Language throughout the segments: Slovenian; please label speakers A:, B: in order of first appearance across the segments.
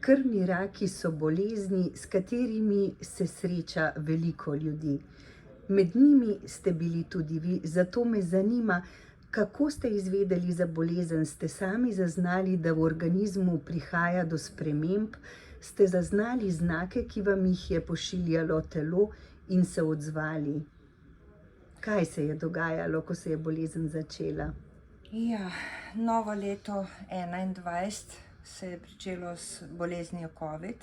A: Krvni raki so bolezni, s katerimi se sreča veliko ljudi. Med njimi ste bili tudi vi, zato me zanima, kako ste izvedeli za bolezen? Ste sami zaznali, da v organizmu prihaja do sprememb? Ste zaznali znake, ki vam jih je pošiljalo telo in se odzvali? Kaj se je dogajalo, ko se je bolezen začela?
B: Ja, novo leto 2021 se je pričelo s boleznijo COVID.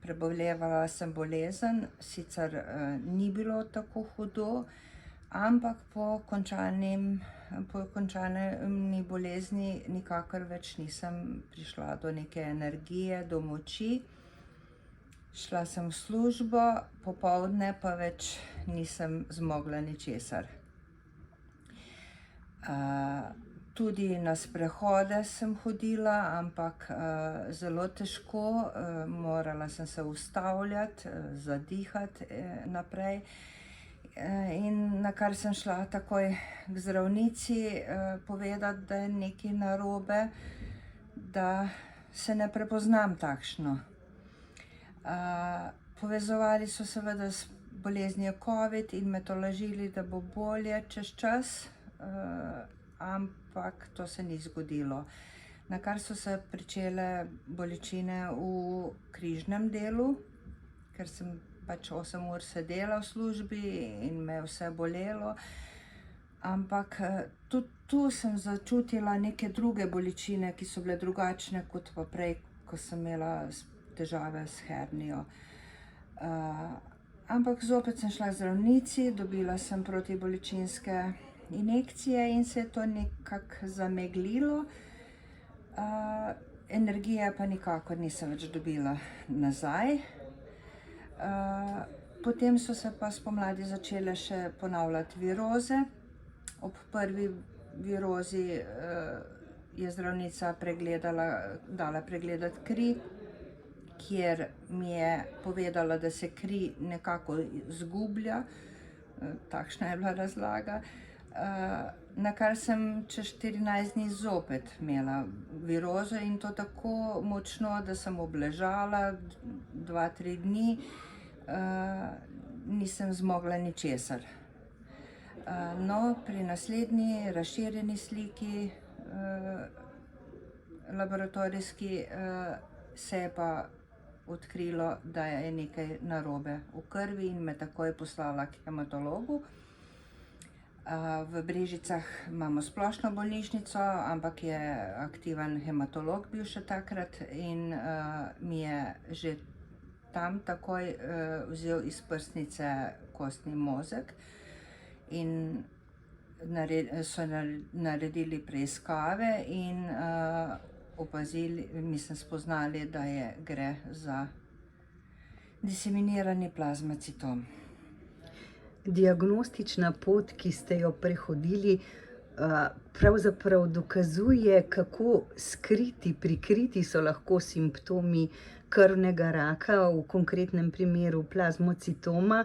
B: Prebolevala sem bolezen, sicer ni bilo tako hudo, ampak po končani bolezni nikakor več nisem prišla do neke energije, do moči. Šla sem v službo, popoldne pa več nisem zmogla ničesar. Tudi na sprehode sem hodila, ampak zelo težko, morala sem se ustavljati, zadihati naprej. In nakar sem šla takoj k zdravnici povedati, da je nekaj narobe, da se ne prepoznam takšno. Povezovali so seveda s boleznijo COVID in me tolažili, da bo bolje čez čas, ampak to se ni zgodilo. Nakar so se pričele bolečine v križnem delu, ker sem pač 8 ur sedela v službi in me je vse bolelo. Ampak tudi tu sem začutila neke druge bolečine, ki so bile drugačne kot pa prej, ko sem imela težave s hernijo. Ampak zopet sem šla k zdravnici, dobila sem protibolečinske injekcije in se je to nekako zameglilo. Energije pa nikakor nisem več dobila nazaj. Potem so se pa spomladi začele še ponavljati viroze. Ob prvi virozi je zdravnica dala pregledati kri, kjer mi je povedala, da se kri nekako izgublja. Takšna je bila razlaga. Nakar sem čez 14 dni zopet imela virozo in to tako močno, da sem obležala 2-3 dni, nisem zmogla ničesar. No, pri naslednji razširjeni sliki laboratorijski se je pa odkrilo, da je nekaj narobe v krvi in me takoj poslala k hematologu. V Brežicah imamo splošno bolnišnico, ampak je aktiven hematolog bil še takrat in mi je že tam takoj vzel iz prsnice kostni mozeg in so naredili preiskave in spoznali, da gre za diseminirani plazmacitom.
A: Diagnostična pot, ki ste jo prehodili, pravzaprav dokazuje, kako skriti, prikriti so lahko simptomi krvnega raka, v konkretnem primeru plazmocitoma,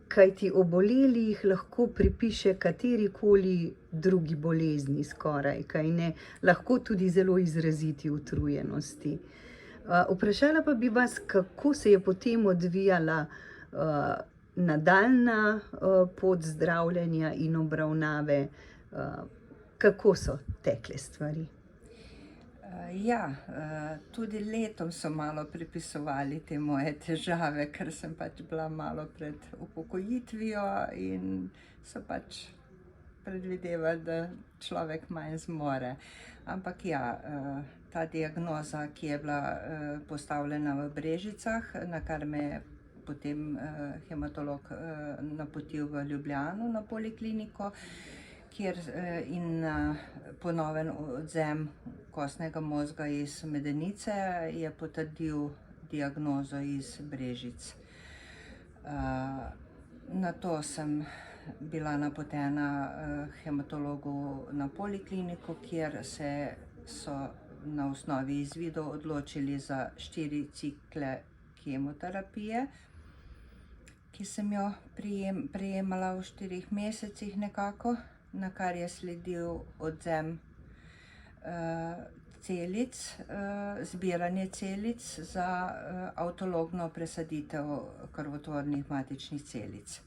A: kajti oboleli jih lahko pripiše katerikoli drugi bolezni skoraj, kajne, lahko tudi zelo izraziti utrujenosti. Vprašala pa bi vas, kako se je potem odvijala nadaljnja pot zdravljenja in obravnave, kako so tekle stvari?
B: Ja, tudi letom so malo pripisovali te moje težave, ker sem pač bila malo pred upokojitvijo in so pač predvidevali, da človek manj zmore. Ampak ja, ta diagnoza, ki je bila postavljena v Brežicah, nakar me je potem hematolog napotil v Ljubljano na polikliniko, kjer in ponoven odvzem kostnega mozga iz medenice je potrdil diagnozo iz Brežic. Nato sem bila napotena k hematologu na polikliniko, kjer so na osnovi izvidov odločili za 4 cikle kemoterapije, ki sem jo prejemala v 4 mesecih nekako, nakar je sledil odvzem celic, zbiranje celic za avtologno presaditev krvotvornih matičnih celic.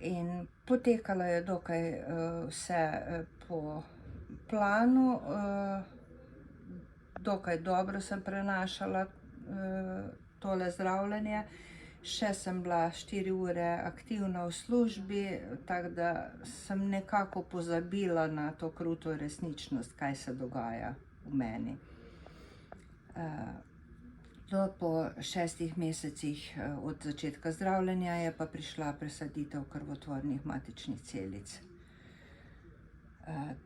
B: In potekalo je dokaj vse po planu, dokaj dobro sem prenašala tole zdravljenje. Še sem bila 4 ure aktivna v službi, tako da sem nekako pozabila na to kruto resničnost, kaj se dogaja v meni. Po 6 mesecih od začetka zdravljenja je pa prišla presaditev krvotvornih matičnih celic.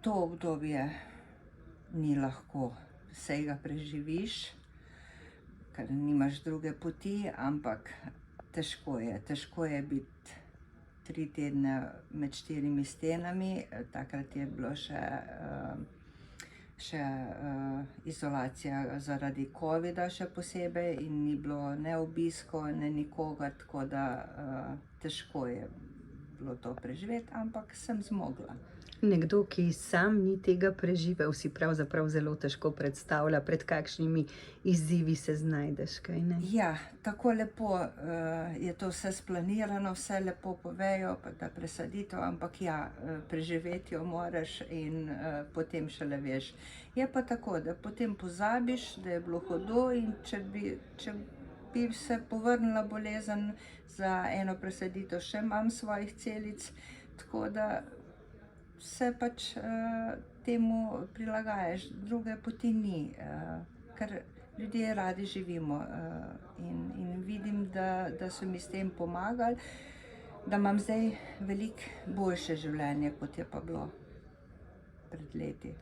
B: To obdobje ni lahko, saj ga preživiš, ker nimaš druge poti, ampak težko je biti 3 tedne med 4 stenami. Takrat je bilo še izolacija zaradi covida še posebej in ni bilo ne obiskov, ne nikogar, tako da težko je bilo to preživeti, ampak sem zmogla.
A: Nekdo, ki sam ni tega preživel, si pravzaprav zelo težko predstavlja, pred kakšnimi izzivi se znajdeš, kaj ne?
B: Ja, tako lepo je to vse splanirano, vse lepo povejo, pa ta presaditev, ampak ja, preživeti jo moraš in potem šele veš. Je pa tako, da potem pozabiš, da je bilo hudo, in če bi se povrnila bolezen za eno presaditev, še imam svojih celic, tako da se pač temu prilagajaš, druge poti ni, ker ljudje radi živimo in vidim, da so mi s tem pomagali, da imam zdaj veliko boljše življenje, kot je pa bilo pred leti.